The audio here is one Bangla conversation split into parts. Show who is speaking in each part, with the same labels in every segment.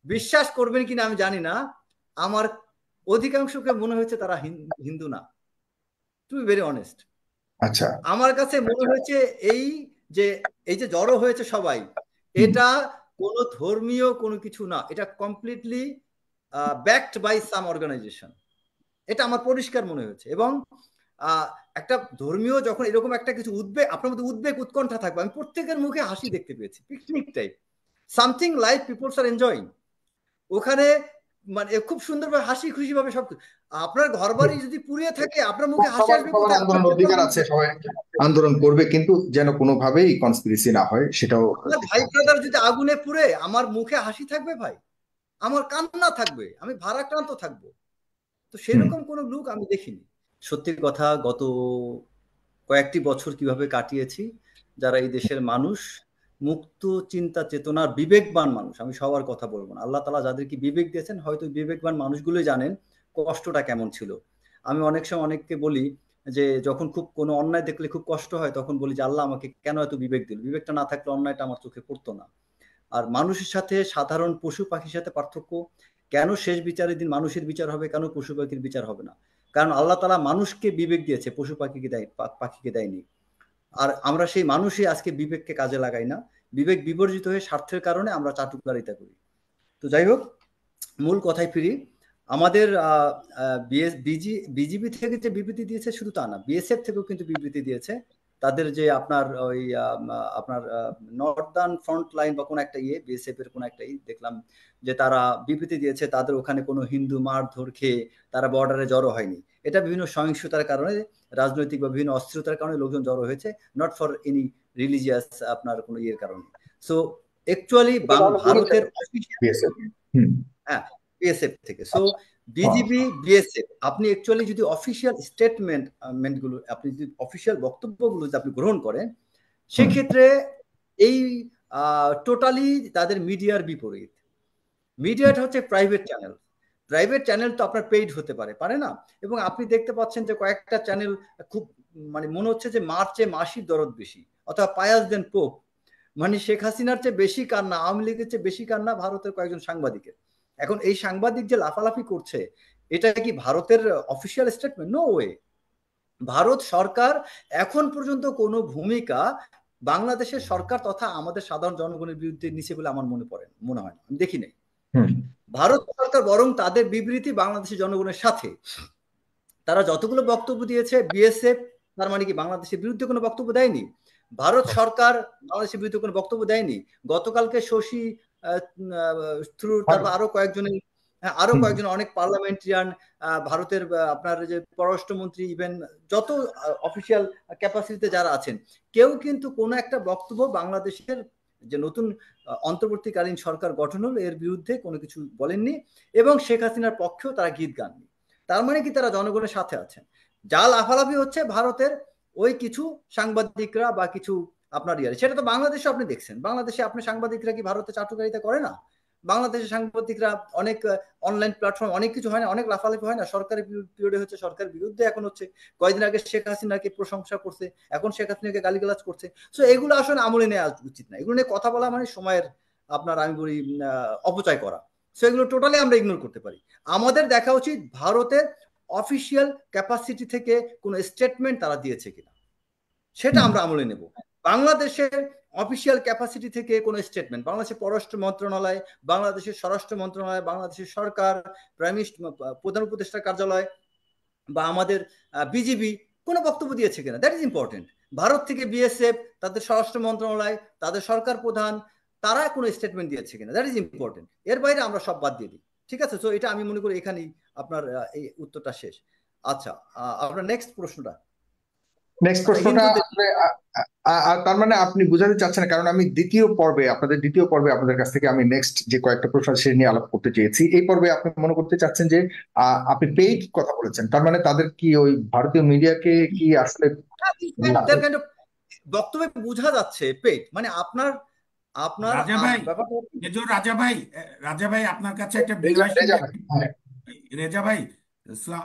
Speaker 1: বিশ্বাস করবেন কিনা আমি জানি না, আমার অধিকাংশকে মনে হচ্ছে তারা হিন্দু না, টু বি ভেরি অনেস্ট।
Speaker 2: আচ্ছা।
Speaker 1: আমার কাছে মনে হয়েছে এই যে এই যে জড়ো হয়েছে সবাই,
Speaker 2: হুম।
Speaker 1: এটা কোনো ধর্মীয় কোনো কিছু না, এটা completely backed by some organisation. এটা আমার পরিষ্কার মনে হয়েছে। এবং একটা ধর্মীয় যখন এরকম একটা কিছু উদ্বেগ, আপনার মধ্যে উদ্বেগ উৎকণ্ঠা থাকবে, আমি প্রত্যেকের মুখে হাসি দেখতে পেয়েছি, picnic type something like people's are enjoying ওখানে, মানে খুব সুন্দরভাবে হাসি খুশি ভাবে সব। আপনার ঘর বাড়ি যদি পুড়িয়ে থাকে আপনার মুখে হাসি
Speaker 2: সবার
Speaker 1: আসবে
Speaker 2: সবার
Speaker 1: কোথায়? আপনার
Speaker 2: আন্দোলন
Speaker 1: পেট্রোল
Speaker 2: অধিকার আছে, সবাই আন্দোলন করবে, কিন্তু যেন কোনোভাবেই কনস্পিরেসি না হয় সেটাও
Speaker 1: আপনার ভাই
Speaker 2: চেষ্টা করবে।
Speaker 1: ব্রাদার যদি আগুনে পুড়ে আমার মুখে হাসি থাকবে ভাই? আমার কান্না থাকবে, আমি ভারাক্রান্ত থাকবো। তো
Speaker 2: হুম।
Speaker 1: সেরকম কোনো লুক আমি দেখিনি। সত্যি কথা, গত কয়েকটি বছর কিভাবে কাটিয়েছি, যারা এই দেশের মানুষ, মুক্ত চিন্তা চেতনার বিবেকবান মানুষ, আমি সবার কথা বলবো না, আল্লাহ তালা যাদেরকে বিবেক দিয়েছেন হয়তো বিবেকবান মানুষগুলোই জানেন কষ্টটা কেমন ছিল। আমি অনেক সময় অনেককে বলি যে যখন খুব কোনো অন্যায় দেখলে খুব কষ্ট হয়, তখন বলি যে আল্লাহ আমাকে কেন এত বিবেক দিল, বিবেকটা না থাকলে অন্যায়টা আমার চোখে পড়তো না। আর মানুষের সাথে সাধারণ পশু পাখির সাথে পার্থক্য, কেন শেষ বিচারের দিন মানুষের বিচার হবে, কেন পশু পাখির বিচার হবে না? কারণ আল্লাহ তালা মানুষকে বিবেক দিয়েছে, পশু পাখিকে দেয়, পাখিকে দেয়নি। আর আমরা সেই মানুষই আজকে বিবেককে কাজে লাগাই না, বিবেক বিবর্জিত হয়ে স্বার্থের কারণে আমরা চাটুকারিতা করি। তো যাই হোক, মূল কথায় ফিরি। আমাদের বিজিবি থেকে যে বিবৃতি দিয়েছে শুধু তা না, বিএসএফ থেকেও কিন্তু বিবৃতি দিয়েছে। তাদের যে আপনার ওই আপনার নর্দার্ন ফ্রন্ট লাইন বা কোনো একটা বিএসএফ এর কোনো একটা দেখলাম যে তারা বিবৃতি দিয়েছে তাদের ওখানে কোনো হিন্দু মারধর খেয়ে তারা বর্ডারে জড়ো হয়নি। এটা বিভিন্ন সহিংসতার কারণে, রাজনৈতিক বা বিভিন্ন অস্থিরতার কারণে লোকজন জড়ো হয়েছে, নট ফর এনি রিলিজিয়াস আপনার কোনো কারণে। সো অ্যাকচুয়ালি
Speaker 2: এটা তাহলে বলেছেন
Speaker 1: অফিসিয়াল,
Speaker 2: বিএসএফ। হুম।
Speaker 1: হ্যাঁ, বিএসএফ থেকে। সো
Speaker 2: আচ্ছা। হ্যাঁ।
Speaker 1: বিজিবি, বিএসএফ, আপনি অ্যাকচুয়ালি যদি অফিসিয়াল স্টেটমেন্ট গুলো, আপনি যদি অফিসিয়াল বক্তব্যগুলো যদি আপনি গ্রহণ করেন,
Speaker 2: হুম।
Speaker 1: সেক্ষেত্রে এই টোটালি তাদের মিডিয়ার বিপরীত।
Speaker 2: হুম।
Speaker 1: মিডিয়াটা হচ্ছে প্রাইভেট চ্যানেল। প্রাইভেট চ্যানেল তো আপনার পেইড হতে পারে, পারে না? এবং আপনি দেখতে পাচ্ছেন যে কয়েকটা চ্যানেল খুব, মানে মনে হচ্ছে যে মার চেয়ে মাসির দরদ বেশি, অথবা পায়াস দেন পোপ। মানে শেখ হাসিনার চেয়ে বেশি কান্না, আওয়ামী লীগের চেয়ে বেশি কান্না ভারতের কয়েকজন সাংবাদিকের। এখন এই সাংবাদিক যে লাফালাফি করছে, এটা কি ভারতের official statement? No way. Bharat সরকার এখন পর্যন্ত কোনো ভূমিকা বাংলাদেশের সরকার তথা আমাদের সাধারণ জনগণের বিরুদ্ধে নিছে বলে আমার মনে হয় না, আমি দেখি নাই।
Speaker 2: হুম।
Speaker 1: ভারত সরকার বরং তাদের বিবৃতি বাংলাদেশের জনগণের সাথে, তারা যতগুলো বক্তব্য দিয়েছে বিএসএফ, তার মানে কি বাংলাদেশের বিরুদ্ধে কোনো বক্তব্য দেয়নি? ভারত সরকার বাংলাদেশের বিরুদ্ধে কোনো বক্তব্য দেয়নি। গতকালকে শশী থ্রু,
Speaker 2: আর
Speaker 1: তারপর আরো কয়েকজনের, হ্যাঁ, আরো
Speaker 2: হুম।
Speaker 1: কয়েকজন অনেক পার্লামেন্টারিয়ান, ভারতের আপনার যে পররাষ্ট্রমন্ত্রী, ইভেন যত অফিসিয়াল ক্যাপাসিটিতে যারা আছেন, কেউ কিন্তু কোনো একটা বক্তব্য বাংলাদেশের যে নতুন অন্তর্বর্তীকালীন সরকার গঠন হলো এর বিরুদ্ধে কোনো কিছু বলেননি, এবং শেখ হাসিনার পক্ষেও তারা গীত গাননি। তার মানে কি তারা জনগণের সাথে আছেন? যা লাফালাফি হচ্ছে ভারতের ওই কিছু সাংবাদিকরা বা কিছু আপনার সেটা তো বাংলাদেশে আপনি দেখছেন, বাংলাদেশে আপনি সাংবাদিকরা কি ভারতে চাটুকারিতা করে না? বাংলাদেশের সাংবাদিকরা অনেক অনলাইন প্ল্যাটফর্ম অনেক কিছু হয় না, অনেক লাফালাফি হয় না, সরকারি পিরিয়ডে হচ্ছে, সরকারের বিরুদ্ধে এখন হচ্ছে, কয়েকদিন আগে শেখ হাসিনাকে প্রশংসা করছে, এখন শেখ হাসিনাকে গালিগালাজ করছে। সো এগুলো আসলে আমলে নেওয়া উচিত না, এগুলো নিয়ে কথা বলা মানে সময়ের আপনার, আমি বলি, অপচয় করা। সো এগুলো টোটালি আমরা ইগনোর করতে পারি। আমাদের দেখা উচিত ভারতের অফিসিয়াল ক্যাপাসিটি থেকে কোনো স্টেটমেন্ট তারা দিয়েছে কিনা, সেটা
Speaker 2: হুম।
Speaker 1: আমরা আমলে নেব। বাংলাদেশের অফিসিয়াল ক্যাপাসিটি থেকে কোনো স্টেটমেন্ট, বাংলাদেশের পররাষ্ট্র মন্ত্রণালয়, বাংলাদেশের স্বরাষ্ট্র মন্ত্রণালয়, বাংলাদেশের সরকার, প্রাইম মিনিস্টার, প্রধান উপদেষ্টার কার্যালয়, বা আমাদের বিজিবি কোনো বক্তব্য দিয়েছে কিনা, দ্যাট ইজ ইম্পর্টেন্ট। ভারত থেকে বিএসএফ, তাদের স্বরাষ্ট্র মন্ত্রণালয়, তাদের সরকার প্রধান, তারা কোনো স্টেটমেন্ট দিয়েছে কিনা, দ্যাট ইজ ইম্পর্টেন্ট। এর বাইরে আমরা সব বাদ দিয়ে দিই। ঠিক আছে? তো এটা আমি মনে করি এখানেই আপনার এই উত্তরটা শেষ। আচ্ছা, আপনার নেক্সট প্রশ্নটা।
Speaker 2: নেক্সট
Speaker 1: আচ্ছা,
Speaker 2: প্রশ্নটা
Speaker 1: হিন্দুদের।
Speaker 2: আসলে তার মানে আপনি বুঝাতে চাচ্ছেন, কারণ আমি দ্বিতীয় পর্বে আপনাদের কাছ থেকে আমি নেক্সট যে কয়েকটা প্রশ্ন আছে সে নিয়ে আলাপ করতে চেয়েছি। এই পর্বে আপনি মনে করতে চাচ্ছেন যে আপনি পেইড কথা বলেছেন, তার মানে তাদের কি ওই ভারতীয় মিডিয়াকে কি আসলে
Speaker 1: বক্তব্যে বোঝা যাচ্ছে পেট, মানে আপনার আপনার
Speaker 3: রাজা ভাই,
Speaker 1: ব্যাপারটা
Speaker 3: মেজর রাজা ভাই, রাজা ভাই আপনার কাছে একটা
Speaker 2: রেজা
Speaker 3: বিনয়
Speaker 2: রেজা
Speaker 3: সুন্দর,
Speaker 2: ভাই, হ্যাঁ।
Speaker 3: রেজা ভাই,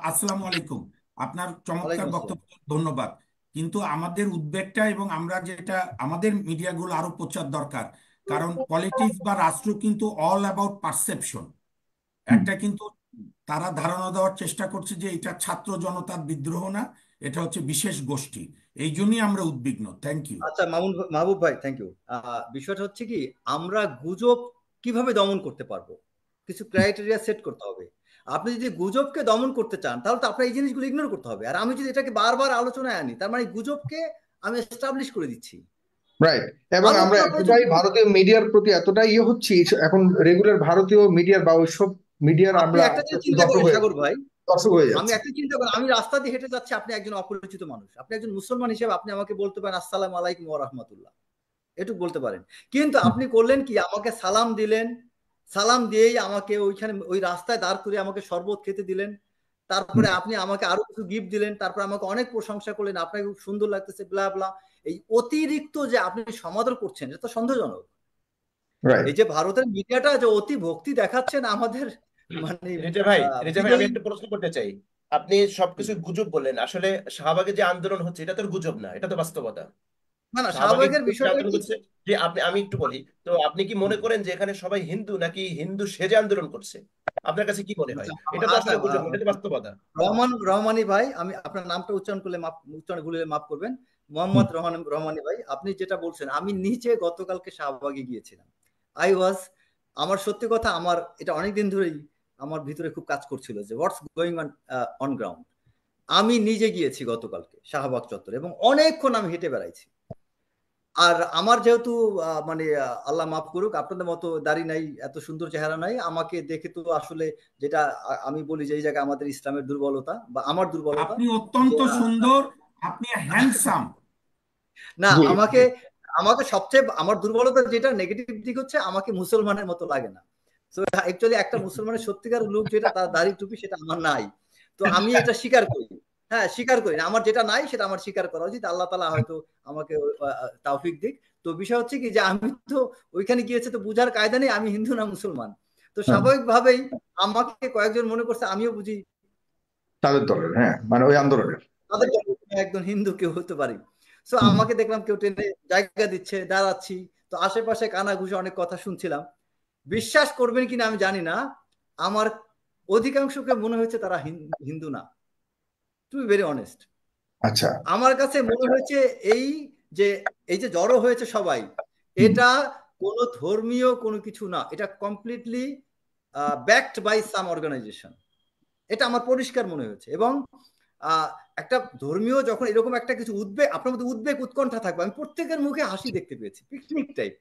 Speaker 3: আসসালামু আলাইকুম। আপনার চমৎকার
Speaker 1: ওয়ালাইকুম আসসালাম।
Speaker 3: বক্তব্য, ধন্যবাদ। কিন্তু আমাদের উদ্বেগটা এবং আমরা যেটা, আমাদের মিডিয়াগুলো আরো প্রচার দরকার কারণ পলিটিক্স বা রাষ্ট্র কিন্তু অল অ্যাবাউট পারসেপশন। একটা কিন্তু তারা ধারণা দেওয়ার চেষ্টা করছে যে এটা ছাত্র জনতার বিদ্রোহ না, এটা হচ্ছে বিশেষ গোষ্ঠী। এই জন্যই আমরা উদ্বিগ্ন। Thank you.
Speaker 1: আচ্ছা মাহবুব ভাই, থ্যাংক ইউ। বিষয়টা হচ্ছে কি, আমরা গুজব কিভাবে দমন করতে পারবো, কিছু ক্রাইটেরিয়া সেট করতে হবে। আপনি যদি গুজবকে দমন করতে চান তাহলে তো আপনার এই জিনিসগুলো ইগনোর করতে হবে। আর আমি যদি এটাকে বারবার আলোচনায় আনি, তার মানে গুজবকে আমি এস্টাবলিশ করে দিচ্ছি।
Speaker 2: রাইট। এবং আমরা
Speaker 1: আলোচনা
Speaker 2: এতটাই ভারতীয় মিডিয়ার প্রতি এতটাই হচ্ছি এখন, রেগুলার ভারতীয় মিডিয়ার বা ওইসব মিডিয়ার
Speaker 1: আপনি
Speaker 2: আমরা
Speaker 1: একটা জিনিস চিন্তা
Speaker 2: দর্শক
Speaker 1: করেন
Speaker 2: হয়ে
Speaker 1: সাগর ভাই,
Speaker 2: দর্শক হয়ে
Speaker 1: আমি
Speaker 2: যাচ্ছি।
Speaker 1: একটা চিন্তা করি, আমি রাস্তা দিয়ে হেঁটে যাচ্ছি, আপনি একজন অপরিচিত মানুষ, আপনি একজন মুসলমান হিসেবে আপনি আমাকে বলতে পারেন আসসালামু আলাইকুম ওয়া রাহমাতুল্লাহ, এটুকু বলতে পারেন। কিন্তু আপনি করলেন কি, আমাকে সালাম দিলেন, সালাম দিয়েই আমাকে ওইখানে ওই রাস্তায় দাঁড় করে আমাকে শরবত খেতে দিলেন, তারপরে আপনি আমাকে আরো কিছু গিফট দিলেন, তারপরে আমাকে অনেক প্রশংসা করলেন, আপনাকে খুব সুন্দর লাগতেছে ব্লা ব্লা। এই অতিরিক্ত যে আপনি সমাদর করছেন, এটা তো সন্দেহজনক।
Speaker 2: রাইট।
Speaker 1: এই যে ভারতের মিডিয়াটা যে অতি ভক্তি দেখাচ্ছেন আমাদের মানে
Speaker 4: রেজা ভাই, আমি
Speaker 1: বিজয়ী।
Speaker 4: একটা প্রশ্ন করতে চাই। আপনি সবকিছু গুজব বললেন, আসলে শাহবাগে যে আন্দোলন হচ্ছে এটা তো গুজব না, এটা তো বাস্তবতা।
Speaker 1: না না,
Speaker 4: শাহবাগে
Speaker 1: শাহবাগের
Speaker 4: যে
Speaker 1: বিষয়টা
Speaker 4: আন্দোলন
Speaker 1: কি,
Speaker 4: করছে, যে আমি একটু বলি, তো আপনি কি মনে করেন যে এখানে সবাই হিন্দু, নাকি হিন্দু সেজে আন্দোলন করছে? আপনার কাছে কি মনে হয়? এটা তো
Speaker 1: আচ্ছা,
Speaker 4: আসলে গুজব না, এটা তো বাস্তবতা।
Speaker 1: রহমানি ভাই, আমি আপনার নামটা উচ্চারণ করলে উচ্চারণ ভুলে মাফ করবেন, মোহাম্মদ রহমানি ভাই, আপনি যেটা বলছেন, আমি নিজে গতকালকে শাহবাগে গিয়েছিলাম। আই ওয়াজ, আমার সত্যি কথা, আমার এটা অনেকদিন ধরেই আমার ভিতরে খুব কাজ করছিল যে what's going on on ground. আমি নিজে গিয়েছি গতকালকে শাহবাগ চত্বরে এবং অনেকক্ষণ আমি হেঁটে বেড়াইছি। আর আমার যেহেতু মানে আল্লাহ মাফ করুক, আপনাদের মতো দাড়ি নাই, এত সুন্দর চেহারা নাই, আমাকে দেখে তো আসলে যেটা আমি বলি যে এই জায়গায় আমাদের ইসলামের দুর্বলতা বা আমার দুর্বলতা,
Speaker 3: আপনি
Speaker 1: যে
Speaker 3: অত্যন্ত সুন্দর, আপনি হ্যান্ডসাম।
Speaker 1: না,
Speaker 2: জি
Speaker 1: আমাকে আমাকে সবচেয়ে আমার দুর্বলতা যেটা নেগেটিভ দিক হচ্ছে, আমাকে মুসলমানের মতো লাগে না। তো অ্যাকচুয়ালি একটা মুসলমানের সত্যিকার লুক যেটা, তার দাড়ি টুপি, সেটা আমার নাই। তো আমি এটা স্বীকার করি। হ্যাঁ, স্বীকার করি না, আমার যেটা নাই সেটা আমার স্বীকার করা উচিত। আল্লাহ তাআলা হয়তো আমাকে তাওফিক দিক। তো বিষয় হচ্ছে কি যে আমি তো ওইখানে গিয়েছে তো বুঝার কায়দা নেই আমি হিন্দু না মুসলমান। তো
Speaker 2: হ্যাঁ,
Speaker 1: স্বাভাবিকভাবেই আমাকে কয়েকজন মনে করছে আমিও বুঝি
Speaker 2: তাদের দলের, হ্যাঁ, মানে ওই আন্দোলনের।
Speaker 1: তাদের একজন হিন্দু কেউ হতে পারি। সো
Speaker 2: হুম।
Speaker 1: আমাকে দেখলাম কেউ টেনে জায়গা দিচ্ছে, দাঁড়াচ্ছি। তো আশেপাশে কানাঘুষে অনেক কথা শুনছিলাম। বিশ্বাস করবেন কিনা আমি জানি না, আমার অধিকাংশকে মনে হয়েছে তারা হিন্দু না, টু বি ভেরি অনেস্ট।
Speaker 2: আচ্ছা।
Speaker 1: আমার কাছে মনে হয়েছে এই যে এই যে জড়ো হয়েছে সবাই,
Speaker 2: হুম।
Speaker 1: এটা কোনো ধর্মীয় কোনো কিছু না, এটা completely backed by some organisation. এটা আমার পরিষ্কার মনে হয়েছে। এবং একটা ধর্মীয় যখন এরকম একটা কিছু উদ্বেগ, আপনার মধ্যে উদ্বেগ উৎকণ্ঠা থাকবে, আমি প্রত্যেকের মুখে হাসি দেখতে পেয়েছি, picnic type,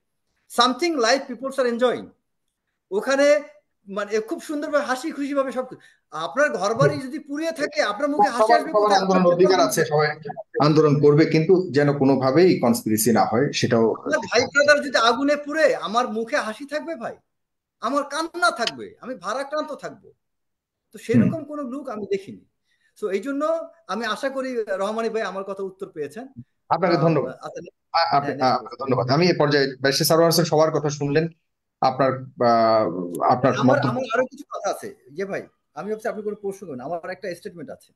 Speaker 1: something like people's are enjoying ওখানে। মানে খুব সুন্দরভাবে হাসি খুশি ভাবে সব। আপনার ঘর বাড়ি যদি পুড়িয়ে থাকে, আপনার মুখে হাসি
Speaker 2: সবার
Speaker 1: আসবে
Speaker 2: সবার
Speaker 1: কোথায়? আপনার
Speaker 2: আন্দোলন
Speaker 1: পেট্রোল
Speaker 2: অধিকার আছে, সবাই আন্দোলন করবে, কিন্তু যেন কোনোভাবেই কনস্পিরেসি না হয় সেটাও
Speaker 1: আপনার
Speaker 2: দেখতে
Speaker 1: ভাই
Speaker 2: হবে।
Speaker 1: ব্রাদার যদি আগুনে পুড়ে, আমার মুখে হাসি থাকবে ভাই? আমার কান্না থাকবে, আমি ভারাক্রান্ত থাকবো। তো
Speaker 2: হুম।
Speaker 1: সেরকম কোনো লুক আমি দেখিনি। সো এই জন্য আমি আশা করি রহমানি ভাই আমার কথা উত্তর পেয়েছেন।
Speaker 2: আপনাকে ধন্যবাদ।
Speaker 1: আচ্ছা,
Speaker 2: আপনি
Speaker 1: হ্যাঁ, নেক্সট
Speaker 2: আপনাকে ধন্যবাদ। আমি এ পর্যায়ে ব্যারিস্টার সারোয়ার হোসেন সবার কথা শুনলেন। আপনার আহ, আপনার
Speaker 1: আমার
Speaker 2: মন্তব্য
Speaker 1: আমার আরো কিছু কথা আছে ইয়ে ভাই, আমি ভাবছি আপনি কোনো প্রশ্ন করেন, আমার একটা স্টেটমেন্ট আছে।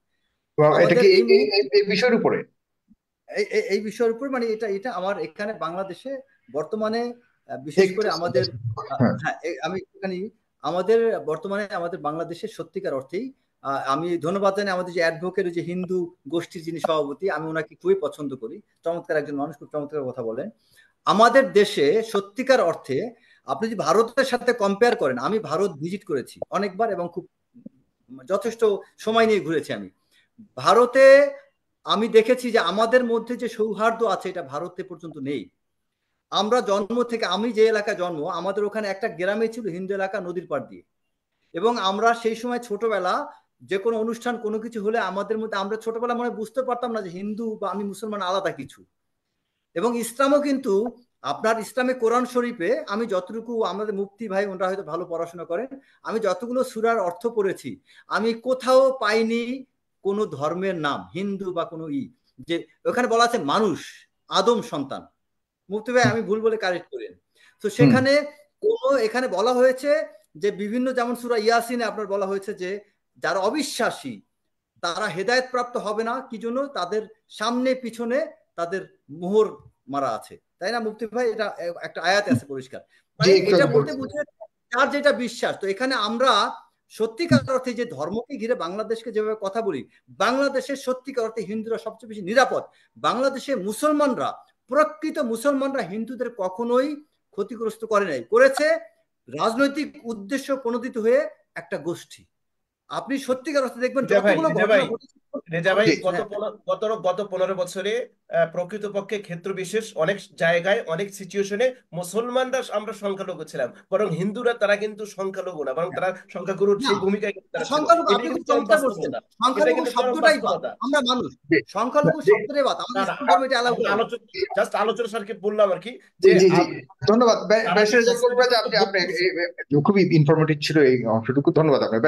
Speaker 2: এটা
Speaker 1: আমাদের
Speaker 2: কি
Speaker 1: এই মুহূর্তে
Speaker 2: এই বিষয়ের উপরে?
Speaker 1: এই বিষয়ের উপর, মানে এটা এটা আমার এখানে বাংলাদেশে বর্তমানে বিশেষ
Speaker 2: একটু
Speaker 1: করে আমাদের
Speaker 2: হ্যাঁ।
Speaker 1: হ্যাঁ, আমি একটুখানি আমাদের বর্তমানে আমাদের বাংলাদেশের সত্যিকার অর্থেই আমি ধন্যবাদ জানাই আমাদের যে অ্যাডভোকেট, যে হিন্দু গোষ্ঠীর যিনি সভাপতি, আমি ওনাকে খুবই পছন্দ করি, চমৎকার একজন মানুষ, খুব চমৎকার কথা বলেন। আমাদের দেশে সত্যিকার অর্থে আপনি যদি ভারতের সাথে কম্পেয়ার করেন, আমি ভারত ভিজিট করেছি অনেকবার এবং খুব যথেষ্ট সময় নিয়ে ঘুরেছি আমি ভারতে। আমি দেখেছি যে আমাদের মধ্যে যে সৌহার্দ্য আছে, এটা ভারতে পর্যন্ত নেই। আমরা জন্ম থেকে, আমি যে এলাকায় জন্ম, আমাদের ওখানে একটা গ্রামে ছিল হিন্দু এলাকা নদীর পাড় দিয়ে। এবং আমরা সেই সময় ছোটবেলা যে কোনো অনুষ্ঠান কোনো কিছু হলে আমাদের মধ্যে, আমরা ছোটবেলা মনে বুঝতে পারতাম না যে হিন্দু বা আমি মুসলমান আলাদা কিছু। এবং ইসলামও কিন্তু আপনার ইসলামে কোরআন শরীফে আমি যতটুকু, আমাদের মুফতি ভাই ওনারা হয়তো ভালো পড়াশোনা করেন, আমি যতগুলো সূরার অর্থ পড়েছি, আমি কোথাও পাইনি কোনো ধর্মের নাম হিন্দু বা কোনো যে ওখানে বলা আছে মানুষ, আদম সন্তান। মুফতি ভাই আমি ভুল বলে কারেক্ট করেন। তো
Speaker 2: হুম।
Speaker 1: সেখানে কোনো, এখানে বলা হয়েছে যে বিভিন্ন, যেমন সূরা ইয়াসিনে আপনার বলা হয়েছে যে যারা অবিশ্বাসী তারা হেদায়েত প্রাপ্ত হবে না, কি জন্য? তাদের সামনে পিছনে তাদের মোহর মারা আছে, তাই না মুফতি ভাই? এটা একটা আয়াতে আছে পরিষ্কার।
Speaker 2: জি
Speaker 1: মানে
Speaker 2: একটু
Speaker 1: এটা
Speaker 2: আগে
Speaker 1: বলতে
Speaker 2: বলছিলেন।
Speaker 1: বুঝে তার যেটা বিশ্বাস। তো এখানে আমরা সত্যিকার অর্থে যে ধর্মকে ঘিরে বাংলাদেশকে যেভাবে কথা বলি, বাংলাদেশের সত্যিকার অর্থে হিন্দুরা সবচেয়ে বেশি নিরাপদ। বাংলাদেশে মুসলমানরা, প্রকৃত মুসলমানরা হিন্দুদের কখনোই ক্ষতিগ্রস্ত করে নাই, করেছে রাজনৈতিক উদ্দেশ্য প্রণোদিত হয়ে একটা গোষ্ঠী। আপনি সত্যিকার অর্থে দেখবেন যতগুলো ঘটনা ঘটেছে।
Speaker 4: রেজা ভাই,
Speaker 2: জি
Speaker 4: গত 15 বছরে প্রকৃতপক্ষে ক্ষেত্র বিশেষ অনেক জায়গায় অনেক সিচুয়েশনে মুসলমানরা আমরা সংখ্যালঘু ছিলাম, বরং হিন্দুরা তারা কিন্তু সংখ্যালঘু না, বরং তারা সংখ্যাগুরুর
Speaker 1: না,
Speaker 4: সেই ভূমিকায় কিন্তু তারা ছিল।
Speaker 1: সংখ্যালঘু আপনি
Speaker 4: এটাই
Speaker 1: খুব
Speaker 4: কিন্তু চরম
Speaker 1: চমৎকার বলছেন।
Speaker 4: বাস্তবতা। এটা
Speaker 1: সংখ্যালঘু
Speaker 4: কিন্তু চরম
Speaker 1: শব্দটাই বাদ,
Speaker 4: বাস্তবতা।
Speaker 1: আমরা মানুষ।
Speaker 2: জি
Speaker 1: সংখ্যালঘু
Speaker 2: জি
Speaker 1: শব্দটাই বাদ,
Speaker 4: না
Speaker 1: আমাদের
Speaker 4: না,
Speaker 1: ইসলাম ধর্ম এটা অ্যালাউ করে না।
Speaker 4: জাস্ট আলোচনা স্যারকে বললাম আর কি,
Speaker 2: জি
Speaker 4: যে
Speaker 2: জি জি ধন্যবাদ
Speaker 4: তারা
Speaker 2: ব্যারিস্টার রেজাউল করিম রাজা, আপনি
Speaker 4: কিন্তু
Speaker 2: খুবই ইনফরমেটিভ ছিল এই অংশটুকু, ধন্যবাদ আপনার।